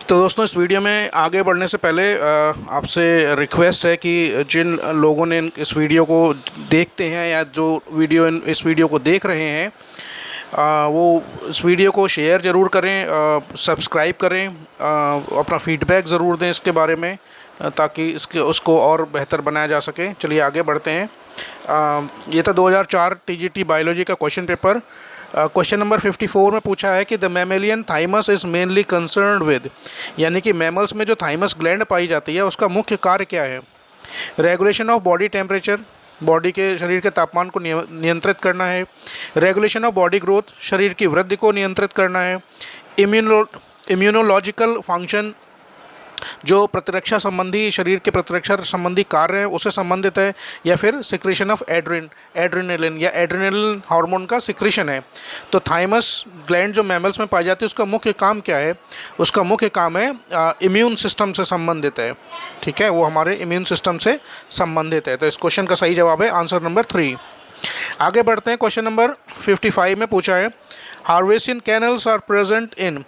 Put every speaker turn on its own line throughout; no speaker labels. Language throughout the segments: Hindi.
तो दोस्तों, इस वीडियो में आगे बढ़ने से पहले आपसे रिक्वेस्ट है कि जिन लोगों ने इस वीडियो को देखते हैं या जो इस वीडियो को देख रहे हैं, वो इस वीडियो को शेयर ज़रूर करें, सब्सक्राइब करें, अपना फीडबैक ज़रूर दें इसके बारे में, ताकि उसको और बेहतर बनाया जा सके। चलिए आगे बढ़ते हैं। ये था 2004 टीजीटी बायोलॉजी का क्वेश्चन पेपर। क्वेश्चन नंबर 54 में पूछा है कि the mammalian thymus is mainly concerned with, यानी कि मैमल्स में जो थाइमस ग्लैंड पाई जाती है उसका मुख्य कार्य क्या है। Regulation of body temperature, body के शरीर के तापमान को नियंत्रित करना है। रेगुलेशन ऑफ बॉडी ग्रोथ, शरीर की वृद्धि को नियंत्रित करना है। इम्यूनोलॉजिकल फंक्शन, जो प्रतिरक्षा संबंधी, शरीर के प्रतिरक्षा संबंधी कार्य हैं उससे संबंधित है। या फिर सिक्रीशन ऑफ एड्रेनलिन या एड्रेनल हार्मोन का सिक्रीशन है। तो थाइमस ग्लैंड जो मैमल्स में पाई जाती है उसका मुख्य काम क्या है? उसका मुख्य काम है इम्यून सिस्टम से संबंधित है। ठीक है, वो हमारे इम्यून सिस्टम से संबंधित है। तो इस क्वेश्चन का सही जवाब है आंसर नंबर 3। आगे बढ़ते हैं। क्वेश्चन नंबर 55 में पूछा है Haversian canals are present in,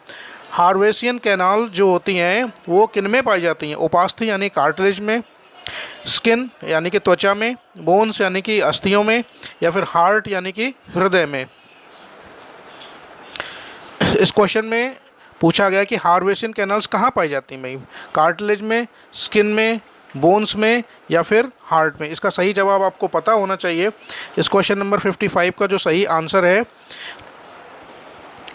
Haversian canal जो होती हैं वो किन में पाई जाती हैं? उपास्थि यानी कार्टिलेज में, स्किन यानी कि त्वचा में, बोन्स यानी कि अस्थियों में, या फिर हार्ट यानी कि हृदय में। इस क्वेश्चन में पूछा गया कि हार्वेसियन कैनाल्स कहाँ पाई जाती हैं भाई? कार्टिलेज में, स्किन में, बोन्स में, या फिर हार्ट में। इसका सही जवाब आपको पता होना चाहिए। इस क्वेश्चन नंबर 55 का जो सही आंसर है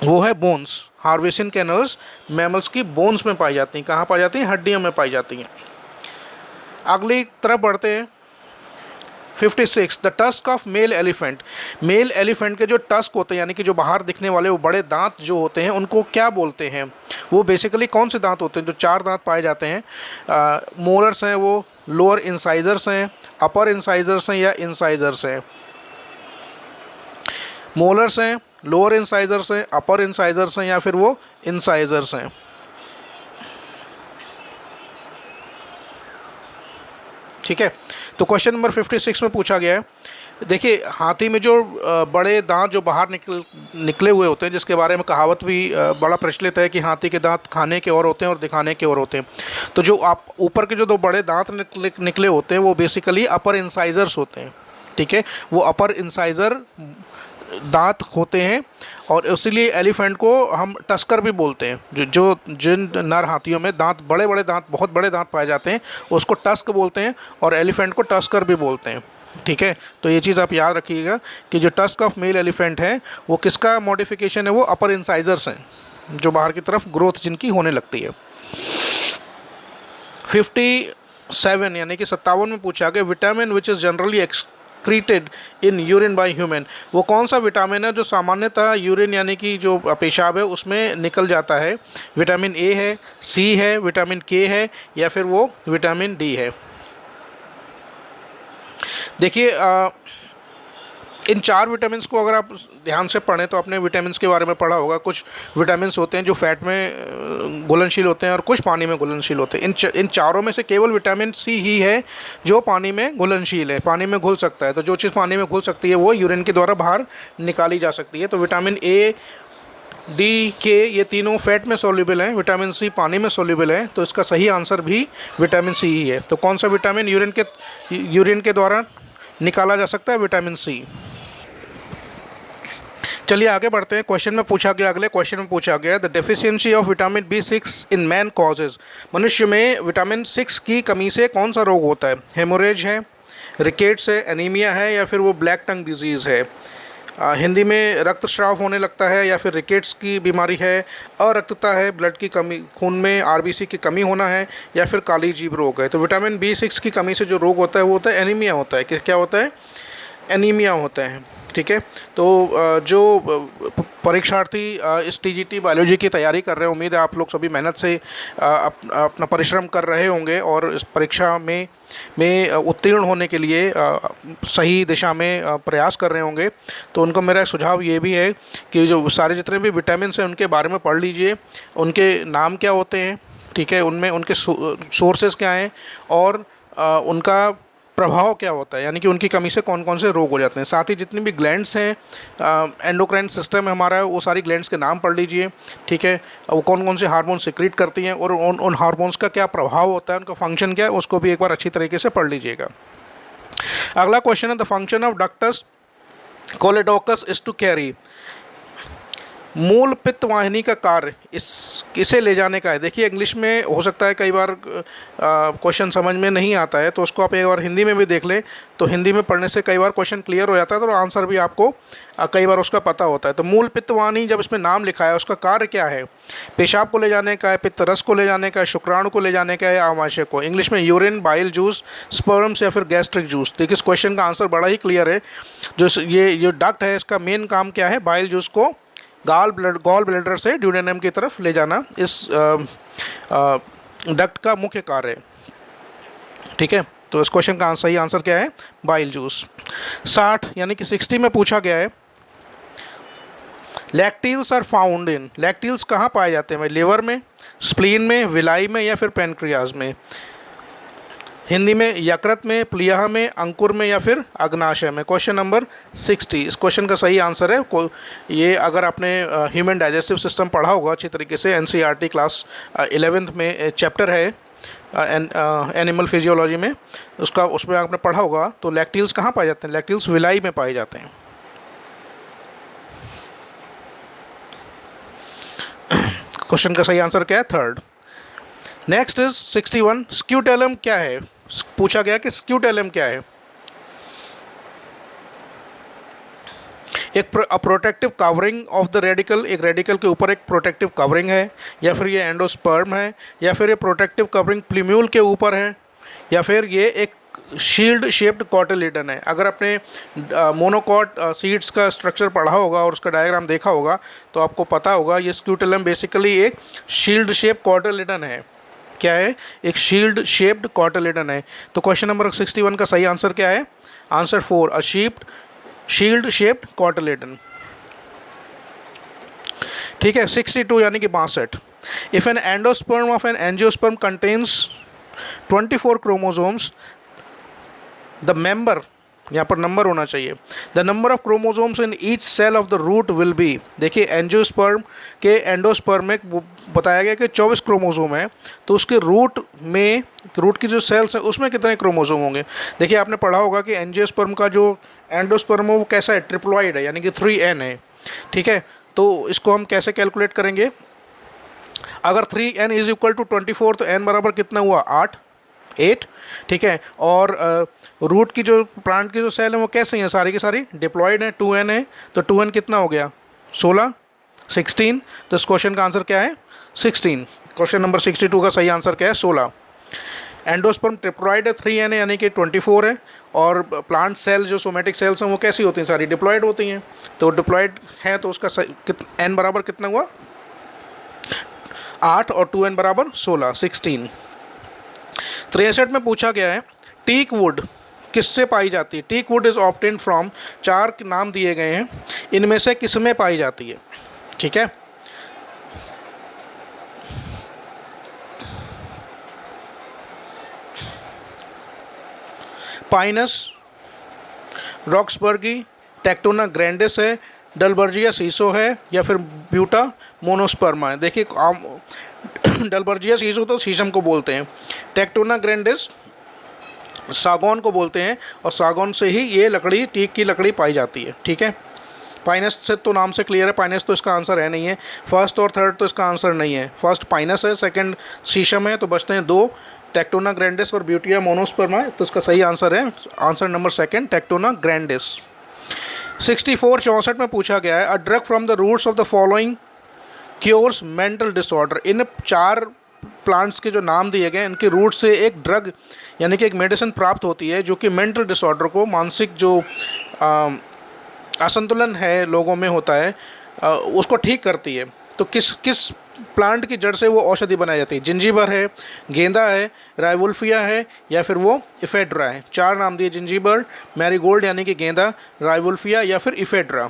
वो है बोन्स। हार्वेसियन कैनल्स मैमल्स की बोन्स में पाई जाती हैं। कहाँ पाई जाती हैं? हड्डियों में पाई जाती हैं। अगली तरफ बढ़ते हैं। 56 the tusk of male elephant, mail elephant के जो टस्क होते हैं यानी कि जो बाहर दिखने वाले वो बड़े दांत जो होते हैं उनको क्या बोलते हैं? वो बेसिकली कौन से दांत होते हैं? जो 4 दांत पाए जाते हैं, मोलर्स हैं, वो लोअर इंसाइजर्स हैं, अपर इंसाइजर्स हैं, या इंसाइजर्स हैं? मोलर्स हैं, लोअर इंसाइजर्स हैं, अपर इंसाइजर्स हैं, या फिर वो इंसाइजर्स हैं? ठीक है, तो क्वेश्चन नंबर 56 में पूछा गया है। देखिए, हाथी में जो बड़े दांत जो बाहर निकले हुए होते हैं, जिसके बारे में कहावत भी बड़ा प्रचलित है कि हाथी के दांत खाने के और होते हैं और दिखाने के और होते हैं। तो जो आप ऊपर के जो 2 बड़े दांत निकले होते हैं वो बेसिकली अपर इंसाइजर्स होते हैं। ठीक है, वो अपर इंसाइजर दांत होते हैं, और इसीलिए एलिफेंट को हम टस्कर भी बोलते हैं। जिन नर हाथियों में दांत बड़े बड़े दांत, बहुत बड़े दांत पाए जाते हैं उसको टस्क बोलते हैं, और एलिफेंट को टस्कर भी बोलते हैं। ठीक है, तो ये चीज़ आप याद रखिएगा कि जो टस्क ऑफ मेल एलिफेंट है वो किसका मॉडिफिकेशन है? वो अपर इंसाइजर्स हैं, जो बाहर की तरफ ग्रोथ जिनकी होने लगती है। 57 यानी कि 57 में पूछा गया vitamin which is generally excreted in urine by human, वो कौन सा विटामिन है जो सामान्यतः यूरिन यानी कि जो पेशाब है उसमें निकल जाता है? विटामिन ए है, सी है, विटामिन के है, या फिर वो विटामिन डी है? देखिए, इन 4 विटामिन्स को अगर आप ध्यान से पढ़ें तो आपने विटामिन्स के बारे में पढ़ा होगा। कुछ विटामिन्स होते हैं जो फैट में घुलनशील होते हैं और कुछ पानी में घुलनशील होते हैं। इन चारों में से केवल विटामिन सी ही है जो पानी में घुलनशील है, पानी में घुल सकता है। तो जो चीज़ पानी में घुल सकती है वो यूरिन के द्वारा बाहर निकाली जा सकती है। तो विटामिन ए, डी, के, ये तीनों फैट में सोल्यूबल हैं, विटामिन सी पानी में सोल्यूबल है। तो इसका सही आंसर भी विटामिन सी ही है। तो कौन सा विटामिन यूरिन के द्वारा निकाला जा सकता है? Vitamin C. चलिए आगे बढ़ते हैं। अगले क्वेश्चन में पूछा गया the deficiency of vitamin B6 in man causes, मनुष्य में विटामिन 6 की कमी से कौन सा रोग होता है? हेमोरेज है, रिकेट्स है, एनीमिया है, या फिर वो ब्लैक टंग डिजीज़ है? हिंदी में रक्तस्राव होने लगता है, या फिर रिकेट्स की बीमारी है, अरक्तता है, ब्लड की कमी, खून में RBC की कमी होना है, या फिर काली जीभ रोग है? तो विटामिन B6 की कमी से जो रोग होता है वो होता है एनीमिया होता है। क्या होता है? एनीमिया होता है। ठीक है, तो जो परीक्षार्थी इस टीजीटी बायोलॉजी की तैयारी कर रहे हैं, उम्मीद है आप लोग सभी मेहनत से अपना परिश्रम कर रहे होंगे और इस परीक्षा में उत्तीर्ण होने के लिए सही दिशा में प्रयास कर रहे होंगे। तो उनको मेरा सुझाव ये भी है कि जो सारे जितने भी विटामिन हैं उनके बारे में पढ़ लीजिए, उनके नाम क्या होते हैं, ठीक है, उनमें उनके सोर्सेज क्या हैं, और उनका प्रभाव क्या होता है, यानी कि उनकी कमी से कौन कौन से रोग हो जाते हैं। साथ ही जितनी भी ग्लैंड्स हैं, एंडोक्राइन सिस्टम है हमारा, वो सारी ग्लैंड्स के नाम पढ़ लीजिए, ठीक है। वो कौन कौन से हार्मोन सिक्रीट करती हैं और उन हार्मोन्स का क्या प्रभाव होता है, उनका फंक्शन क्या है, उसको भी एक बार अच्छी तरीके से पढ़ लीजिएगा। अगला क्वेश्चन है the function of ductus choledochus is to carry. मूल पित्त वाहिनी का कार्य इसे ले जाने का है। देखिए इंग्लिश में हो सकता है कई बार क्वेश्चन समझ में नहीं आता है, तो उसको आप एक बार हिंदी में भी देख लें, तो हिंदी में पढ़ने से कई बार क्वेश्चन क्लियर हो जाता है, तो आंसर भी आपको कई बार उसका पता होता है। तो मूल पित्त वाहिनी जब इसमें नाम लिखा है, उसका कार्य क्या है? पेशाब को ले जाने का है, पित्त रस को ले जाने का है, शुक्राणु को ले जाने का है, आमाशय को। इंग्लिश में यूरिन, बाइल जूस, स्पर्म्स या फिर गैस्ट्रिक जूस। देखिए इस क्वेश्चन का आंसर बड़ा ही क्लियर है। जो डक्ट है इसका मेन काम क्या है? बाइल जूस को गॉल ब्लैडर से ड्यूडेनम की तरफ ले जाना इस डक्ट का मुख्य कार्य है, ठीक है। तो इस क्वेश्चन का सही आंसर क्या है? Bile juice. 60 यानी कि 60 में पूछा गया है लैक्टील्स आर फाउंड इन। लैक्टील्स कहाँ पाए जाते हैं भाई? लिवर में, स्प्लीन में, विलाई में या फिर पैनक्रियाज में। हिंदी में यकृत में, प्लीहा में, अंकुर में या फिर अग्नाशय में। Question number 60। इस क्वेश्चन का सही आंसर है ये, अगर आपने ह्यूमन डाइजेस्टिव सिस्टम पढ़ा होगा अच्छी तरीके से, एनसीईआरटी क्लास 11th में चैप्टर है एनिमल फिजियोलॉजी में, उसमें आपने पढ़ा होगा। तो लैक्टील्स कहाँ पाए जाते हैं? लैक्टील्स विलाई में पाए जाते हैं। क्वेश्चन का सही आंसर क्या है? 3rd। नेक्स्ट इज 61 स्क्यूटेलम क्या है? पूछा गया कि स्क्यूटेलम क्या है। एक protective covering of the radical, एक रेडिकल के ऊपर एक प्रोटेक्टिव कवरिंग है, या फिर ये एंडोस्पर्म है, या फिर ये प्रोटेक्टिव कवरिंग प्लीम्यूल के ऊपर है, या फिर ये एक शील्ड शेप्ड कॉटिलेडन है। अगर आपने मोनोकॉट सीड्स का स्ट्रक्चर पढ़ा होगा और उसका डायग्राम देखा होगा तो आपको पता होगा ये स्क्यूटेलम बेसिकली एक शील्ड शेप कॉटिलेडन है। क्या है? एक शील्ड शेप्ड कॉटिलेडन है। तो क्वेश्चन नंबर 61 का सही आंसर क्या है? Answer 4, a shield shaped cotyledon, ठीक है। 62 यानी कि 62। If an endosperm of an angiosperm contains 24 chromosomes, the member, यहाँ पर नंबर होना चाहिए, the number of chromosomes in each cell of the root will be. देखिए एंजियोस्पर्म के एंडोस्पर्म में बताया गया कि 24 क्रोमोसोम है, तो उसके रूट की जो सेल्स है उसमें कितने क्रोमोसोम होंगे? देखिए आपने पढ़ा होगा कि एंजियोस्पर्म का जो एंडोस्पर्म है वो कैसा है? ट्रिप्लॉइड है, यानी कि 3n है, ठीक है। तो इसको हम कैसे कैलकुलेट करेंगे? अगर 3n इज इक्वल टू 24 तो n बराबर कितना हुआ? 8, ठीक है। और रूट की जो प्लांट की जो सेल है वो कैसे हैं? सारी की सारी डिप्लॉयड है, 2n है, तो 2n कितना हो गया? 16। तो इस क्वेश्चन का आंसर क्या है? 16। क्वेश्चन नंबर 62 का सही आंसर क्या है? 16। एंडोस्पर्म ट्रिप्लॉयड है, 3n है, यानी कि 24 है। और प्लांट सेल जो सोमेटिक सेल्स हैं वो कैसी होती हैं? सारी डिप्लॉयड होती हैं। तो डिप्लॉयड है तो उसका n बराबर कितना हुआ? 8 और 2n बराबर 16। 63 में पूछा गया है टीक वुड किससे पाई जाती है? Teak wood is obtained from, 4 नाम दिए गए हैं, इनमें से किस में पाई जाती है? ठीक है। पाइनस, रॉक्सबर्गी, टेक्टोना ग्रैंडिस है, डलबर्जिया सीसो है, या फिर ब्यूटा मोनोस्पर्मा है। देखिए डलबर्जिया सीसो तो शीशम को बोलते हैं, टेक्टोना ग्रैंडिस सागौन को बोलते हैं, और सागौन से ही ये लकड़ी, टीक की लकड़ी पाई जाती है, ठीक है। पाइनस से तो नाम से क्लियर है, पाइनस तो इसका आंसर है नहीं है। फर्स्ट और थर्ड तो इसका आंसर नहीं है। फर्स्ट पाइनस है, सेकंड शीशम है, तो बचते हैं 2, टेक्टोना ग्रैंडिस और ब्यूटिया मोनोस्पर्मा है। तो इसका सही आंसर है आंसर नंबर 2 टेक्टोना ग्रैंडिस। 64 में पूछा गया है a drug from the roots of the following cures mental disorder. इन 4 प्लांट्स के जो नाम दिए गए इनके रूट से एक ड्रग यानी कि एक मेडिसिन प्राप्त होती है जो कि मेंटल डिसऑर्डर को, मानसिक जो असंतुलन है लोगों में होता है उसको ठीक करती है। तो किस प्लांट की जड़ से वो औषधि बनाई जाती है? जिंजीबर है, गेंदा है, राइवुल्फिया है, या फिर वो इफेड्रा है। 4 नाम दिए, जिंजीबर, मैरीगोल्ड यानी कि गेंदा, राइवुल्फिया या फिर इफेड्रा।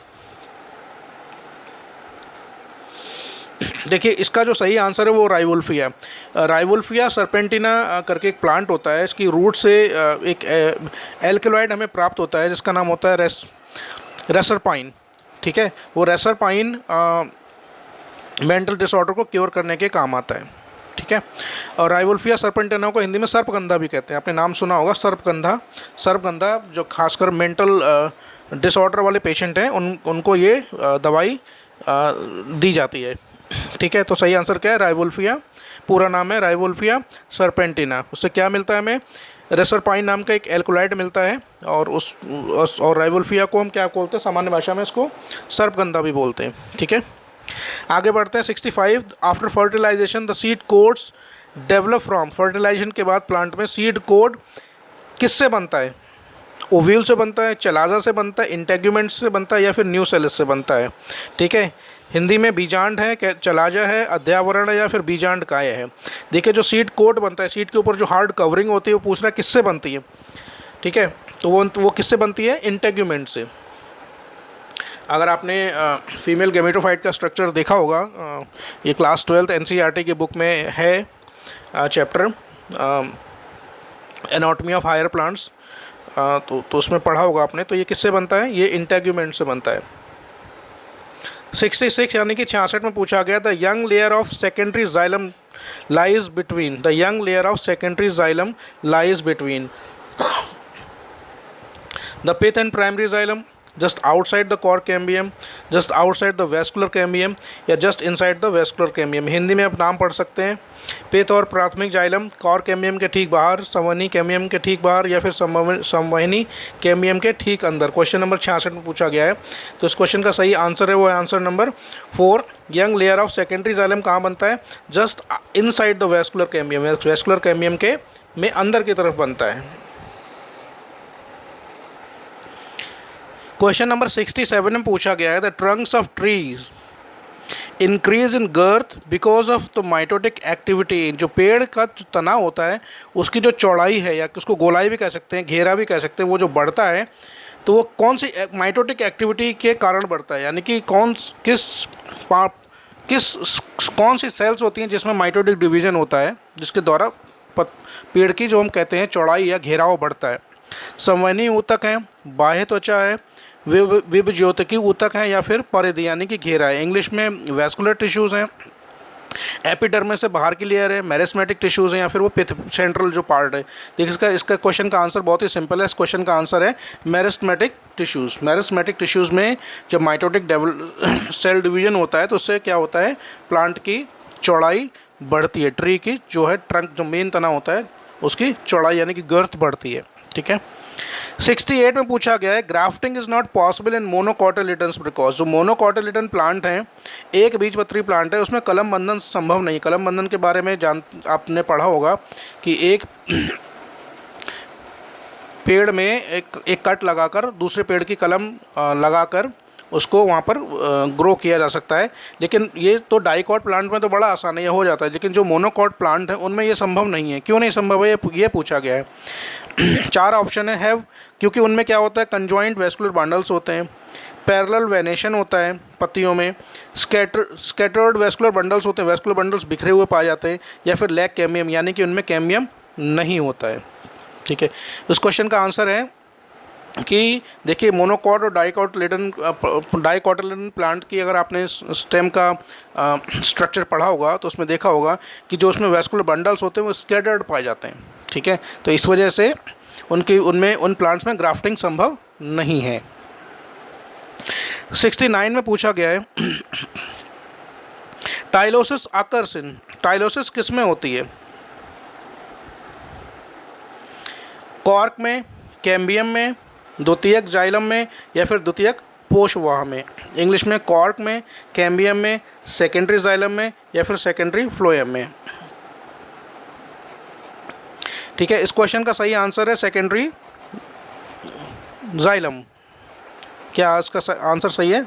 देखिए इसका जो सही आंसर है वो राइवोल्फिया। राइवोल्फिया सर्पेंटिना करके एक प्लांट होता है, इसकी रूट से एक एल्केलॉइड हमें प्राप्त होता है जिसका नाम होता है रेसरपाइन। ठीक है, वो रेसरपाइन मेंटल डिसऑर्डर को क्योर करने के काम आता है। ठीक है, और राइवोल्फिया सर्पेंटिना को हिंदी में सर्पगंधा भी कहते हैं, आपने नाम सुना होगा सर्पगंधा। सर्पगंधा जो खासकर मेंटल डिसऑर्डर वाले पेशेंट हैं उनको ये दवाई दी जाती है। ठीक है, तो सही आंसर क्या है? राइवोल्फिया। पूरा नाम है राइवोल्फिया सर्पेंटिना। उससे क्या मिलता है हमें? रेसरपाइन नाम का एक एल्कोलाइड मिलता है, और और राइवोल्फिया को हम क्या बोलते हैं सामान्य भाषा में? इसको सर्पगंधा भी बोलते हैं। ठीक है, आगे बढ़ते हैं। 65, after fertilisation the seed coats develop from. Fertilisation के बाद प्लांट में सीड कोड किससे बनता है? ओव्यूल से बनता है, चलाजा से बनता है, इंटेग्यूमेंट से बनता है, या फिर न्यूसेलस से बनता है? ठीक है, हिंदी में बीजांड है, चलाजा है, अध्यावरण है, या फिर बीजांड काय है? देखिए जो सीड कोट बनता है, सीड के ऊपर जो हार्ड कवरिंग होती है, वो पूछ रहा है किससे बनती है। ठीक है, तो वो किससे बनती है? इंटेग्यूमेंट से। अगर आपने फीमेल गेमेटोफाइट का स्ट्रक्चर देखा होगा, ये क्लास 12th NCERT की बुक में है chapter anatomy of higher plants, तो उसमें पढ़ा होगा आपने। तो ये किससे बनता है? ये इंटेग्यूमेंट से बनता है। 66 यानी कि 66 में पूछा गया, the young layer of secondary xylem lies between. The young layer of secondary xylem lies between the pith and primary xylem, just outside the cork cambium, just outside the vascular cambium, या just inside the vascular cambium. Hindi में आप नाम पढ़ सकते हैं। पिथ और प्राथमिक जाइलम कॉर कैम्बियम के ठीक बाहर, संवहनी कैम्बियम के ठीक बाहर, या फिर संवहनी कैम्बियम के ठीक अंदर। क्वेश्चन नंबर 66 में पूछा गया है। तो इस क्वेश्चन का सही आंसर है वो answer number 4। Young layer of secondary xylem कहाँ बनता है? Just inside the vascular cambium, vascular cambium के में अंदर की तरफ बनता है। क्वेश्चन नंबर 67 में पूछा गया है, the trunks of trees increase in girth because of the mitotic activity. जो पेड़ का जो तना होता है उसकी जो चौड़ाई है, या उसको गोलाई भी कह सकते हैं, घेरा भी कह सकते हैं, वो जो बढ़ता है तो वो कौन सी माइटोटिक एक्टिविटी के कारण बढ़ता है? यानी कि कौन सी सेल्स होती हैं जिसमें माइटोटिक डिवीजन होता है, जिसके द्वारा पेड़ की जो हम कहते हैं चौड़ाई या घेराव बढ़ता है? संवहनी ऊतक है, बाह्य त्वचा है, विभज्योतकी ऊतक है, या फिर परिधि यानी कि घेरा है? इंग्लिश में वैस्कुलर टिश्यूज़ हैं, एपिडर्मिस से बाहर की लेयर है, मेरिस्मेटिक टिश्यूज़ हैं, या फिर वो पिथ सेंट्रल जो पार्ट है? देखिए इसका क्वेश्चन का आंसर बहुत ही सिंपल है। इस क्वेश्चन का आंसर है मेरिस्मेटिक टिश्यूज़। मेरिस्मेटिक टिश्यूज़ में जब माइटोटिक सेल डिवीजन होता है तो उससे क्या होता है? प्लांट की चौड़ाई बढ़ती है, ट्री की जो है ट्रंक जो मेन तना होता है उसकी चौड़ाई यानी कि गर्थ बढ़ती है। ठीक है, 68 में पूछा गया है, grafting is not possible in monocotyledons because. जो मोनोकॉटिलिडन प्लांट हैं, एक बीजपत्री प्लांट है, उसमें कलम बंधन संभव नहीं। कलम बंधन के बारे में आपने पढ़ा होगा कि एक पेड़ में एक कट लगाकर दूसरे पेड़ की कलम लगाकर उसको वहाँ पर ग्रो किया जा सकता है। लेकिन ये तो डाइकॉट प्लांट में तो बड़ा आसान है, ये हो जाता है, लेकिन जो मोनोकॉट प्लांट है उनमें ये संभव नहीं है। क्यों नहीं संभव है ये पूछा गया है। 4 ऑप्शन है। हैव, क्योंकि उनमें क्या होता है? कंजॉइंट वेस्कुलर बंडल्स होते हैं, पैरेलल वेनेशन होता है पत्तियों में, स्कैटर्ड वेस्कुलर बंडल्स होते हैं, वेस्कुलर बंडल्स बिखरे हुए पाए जाते हैं, या फिर लैक कैम्बियम यानी कि उनमें कैम्बियम नहीं होता है। ठीक है, उस क्वेश्चन का आंसर है कि देखिए मोनोकॉट और डाइकॉटिलिडन प्लांट की अगर आपने स्टेम का स्ट्रक्चर पढ़ा होगा तो उसमें देखा होगा कि जो उसमें वेस्कुलर बंडल्स होते हैं वो स्कैटर्ड पाए जाते हैं। ठीक है, तो इस वजह से उन प्लांट्स में ग्राफ्टिंग संभव नहीं है। 69 में पूछा गया है, टाइलोसिस अकर्स इन। टाइलोसिस किस में होती है? कॉर्क में, कैम्बियम में, द्वितीयक जाइलम में, या फिर द्वितीयक पोषवाह में? इंग्लिश में कॉर्क में, कैम्बियम में, सेकेंडरी जाइलम में, या फिर सेकेंडरी फ्लोएम में? ठीक है, इस क्वेश्चन का सही आंसर है सेकेंडरी जाइलम। क्या इसका आंसर सही है?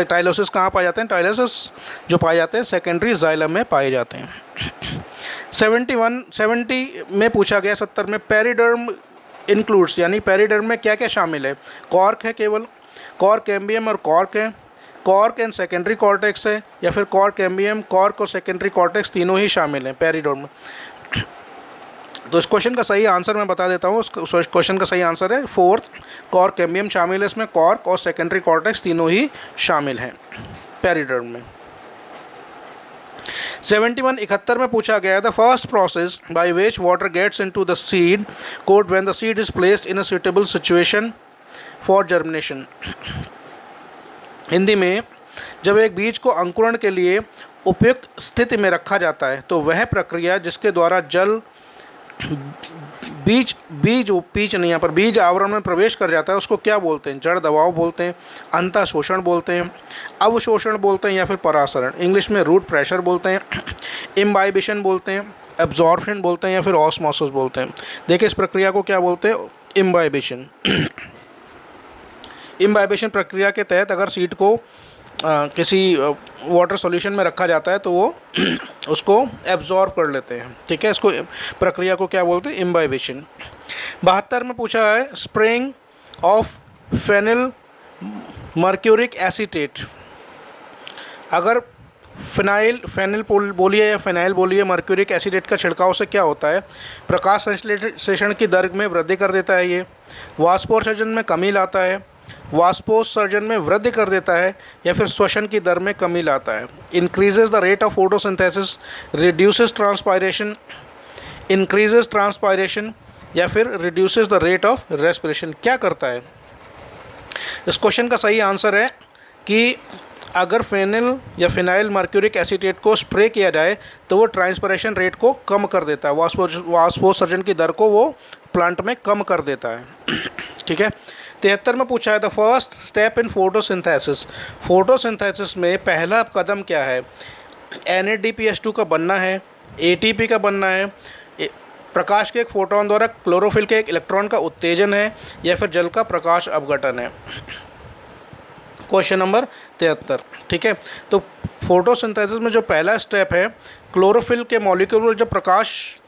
टाइलोसिस कहाँ पाए जाते हैं? टाइलोसिस जो पाए जाते हैं सेकेंडरी जाइलम में पाए जाते हैं। 70 में पूछा गया 70 में, पेरिडर्म इंक्लूड्स, यानी पेरिडर्म में क्या क्या शामिल है? कॉर्क है केवल, कॉर्क कैम्बियम और कॉर्क है, कॉर्क एंड सेकेंडरी कॉर्टेक्स है, या फिर कॉर्क कैम्बियम, कॉर्क और सेकेंडरी कॉर्टेक्स तीनों ही शामिल हैं पेरिडोन में। तो इस क्वेश्चन का सही आंसर मैं बता देता हूँ। उस क्वेश्चन का सही आंसर है फोर्थ, कॉर्क कैम्बियम शामिल है इसमें, कॉर्क और सेकेंडरी कॉर्टेक्स तीनों ही शामिल हैं पेरिडोन में। 71 में पूछा गया the first process by which water gets into the seed coat when the seed is placed in a suitable situation for germination. Hindi में जब एक बीज को अंकुरण के लिए उपयुक्त स्थिति में रखा जाता है तो वह प्रक्रिया जिसके द्वारा जल बीज आवरण में प्रवेश कर जाता है उसको क्या बोलते हैं? जड़ दबाव बोलते हैं, अंतःशोषण बोलते हैं, अवशोषण बोलते हैं, या फिर परासरण, इंग्लिश में रूट प्रेशर बोलते हैं, इम्बाइबिशन बोलते हैं, एब्जॉर्प्शन बोलते हैं, या फिर ऑस्मोसिस बोलते हैं। देखिए इस प्रक्रिया को क्या बोलते हैं? इम्बाइबिशन। इम्बाइबिशन प्रक्रिया के तहत अगर सीड को किसी वाटर सॉल्यूशन में रखा जाता है तो वो उसको एब्जॉर्ब कर लेते हैं, ठीक है। इसको प्रक्रिया को क्या बोलते हैं? इम्बाइबिशन। 72 में पूछा है spraying of phenyl mercuric acetate. अगर फेनिल बोलिए या फेनाइल बोलिए, मर्क्यूरिक एसीटेट का छिड़काव से क्या होता है? प्रकाश संश्लेषण की दर में वृद्धि कर देता है, ये वाष्पोत्सर्जन में कमी लाता है, वाष्पोत्सर्जन में वृद्धि कर देता है, या फिर श्वसन की दर में कमी लाता है। Increases the rate of photosynthesis, reduces transpiration, increases transpiration, या फिर reduces the rate of respiration. क्या करता है? इस क्वेश्चन का सही आंसर है कि अगर फेनिल या फिनाइल मर्क्यूरिक एसीटेट को स्प्रे किया जाए तो वो ट्रांसपायरेशन रेट को कम कर देता है, वाष्पोत्सर्जन की दर को वो प्लांट में कम कर देता है, ठीक है। 73 में पूछा है the first step in photosynthesis. Photosynthesis में पहला कदम क्या है? NADPH2 का बनना है, ATP का बनना है, प्रकाश के एक फोटोन द्वारा क्लोरोफिल के एक इलेक्ट्रॉन का उत्तेजन है, या फिर जल का प्रकाश अपघटन है। क्वेश्चन नंबर 73, ठीक है। तो फोटोसिंथेसिस में जो पहला स्टेप है, क्लोरोफिल के मॉलिक्यूल जब प्रकाश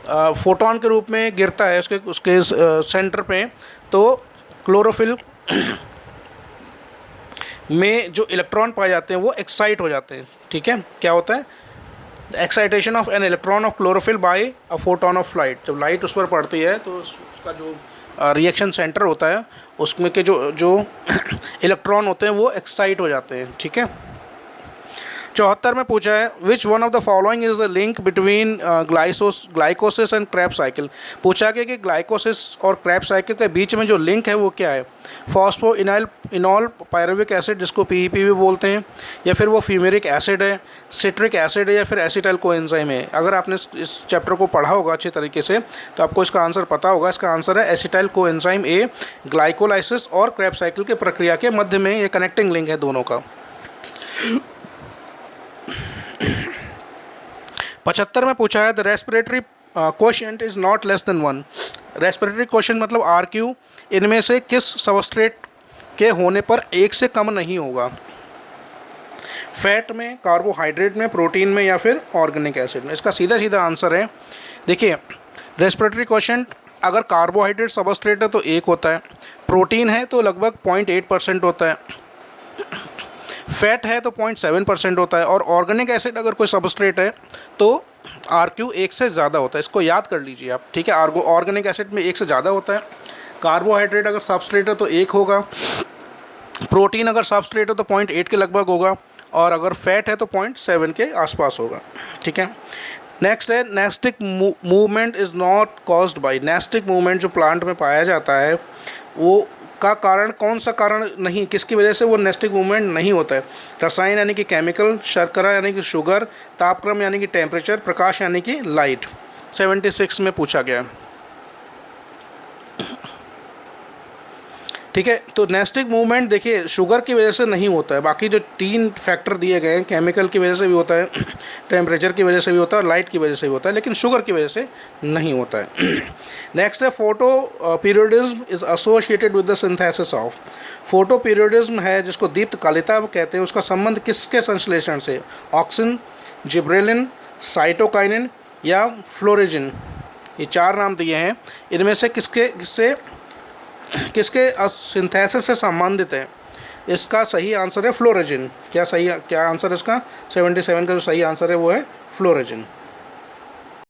फोटोन के रूप में गिरता है उसके सेंटर पे, तो क्लोरोफिल में जो इलेक्ट्रॉन पाए जाते हैं वो एक्साइट हो जाते हैं, ठीक है। क्या होता है? Excitation of an electron of chlorophyll by a photon of light. जब लाइट उस पर पड़ती है तो उसका जो रिएक्शन सेंटर होता है उसमें के जो इलेक्ट्रॉन होते हैं वो एक्साइट हो जाते हैं, ठीक है। 74 में पूछा है which one of the following is the link between glycolysis and Krebs cycle. पूछा गया कि ग्लाइकोसिस और क्रेब्स साइकिल के बीच में जो लिंक है वो क्या है? फॉस्फोइनॉल पायरुविक एसिड, जिसको PEP भी बोलते हैं, या फिर वो फ्यूमेरिक एसिड है, सिट्रिक एसिड है, या फिर एसिटाइल कोएंजाइम है। अगर आपने इस चैप्टर को पढ़ा होगा अच्छे तरीके से तो आपको इसका आंसर पता होगा। इसका आंसर है एसिटाइल कोएंजाइम ए। ग्लाइकोलाइसिस और क्रेब्स साइकिल के प्रक्रिया के मध्य में ये कनेक्टिंग लिंक है दोनों का। 75 में पूछा है the respiratory quotient is not less than 1। Respiratory quotient मतलब RQ इनमें से किस सबस्ट्रेट के होने पर 1 से कम नहीं होगा? फैट में, कार्बोहाइड्रेट में, प्रोटीन में, या फिर ऑर्गेनिक एसिड में? इसका सीधा सीधा आंसर है, देखिए रेस्पिरेटरी क्वोशिएंट अगर कार्बोहाइड्रेट सबस्ट्रेट है तो 1 होता है, प्रोटीन है तो लगभग 0.8% होता है, फैट है तो 0.7% होता है, और ऑर्गेनिक एसिड अगर कोई सबस्ट्रेट है तो RQ 1 से ज़्यादा होता है। इसको याद कर लीजिए आप, ठीक है। ऑर्गेनिक एसिड में 1 से ज़्यादा होता है, कार्बोहाइड्रेट अगर सबस्ट्रेट है तो 1 होगा, प्रोटीन अगर सबस्ट्रेट है तो 0.8 के लगभग होगा, और अगर फैट है तो 0.7 के आसपास होगा, ठीक है। नेक्स्ट है nastic movement is not caused by. Nastic movement जो प्लांट में पाया जाता है वो का कारण, कौन सा कारण नहीं, किसकी वजह से वो नेस्टिक मूवमेंट नहीं होता है? रसायन यानी कि केमिकल, शर्करा यानी कि शुगर, तापक्रम यानी कि टेम्परेचर, प्रकाश यानी कि लाइट। 76 में पूछा गया है, ठीक है। तो नेस्टिक मूवमेंट देखिए शुगर की वजह से नहीं होता है, बाकी जो 3 फैक्टर दिए गए हैं, केमिकल की वजह से भी होता है, टेम्परेचर की वजह से भी होता है, और लाइट की वजह से भी होता है, लेकिन शुगर की वजह से नहीं होता है। नेक्स्ट है photo periodism is associated with the synthesis of. Photo periodism है जिसको दीप्तकालिता कहते हैं, उसका संबंध किसके संश्लेषण से? ऑक्सिन, जिब्रेलिन, साइटोकाइनिन, या फ्लोरेजिन। ये 4 नाम दिए हैं, इनमें से किसके सिंथेसिस से संबंधित है? इसका सही आंसर है फ्लोरेजिन। क्या आंसर है इसका? 77 का जो सही आंसर है वो है फ्लोरेजिन।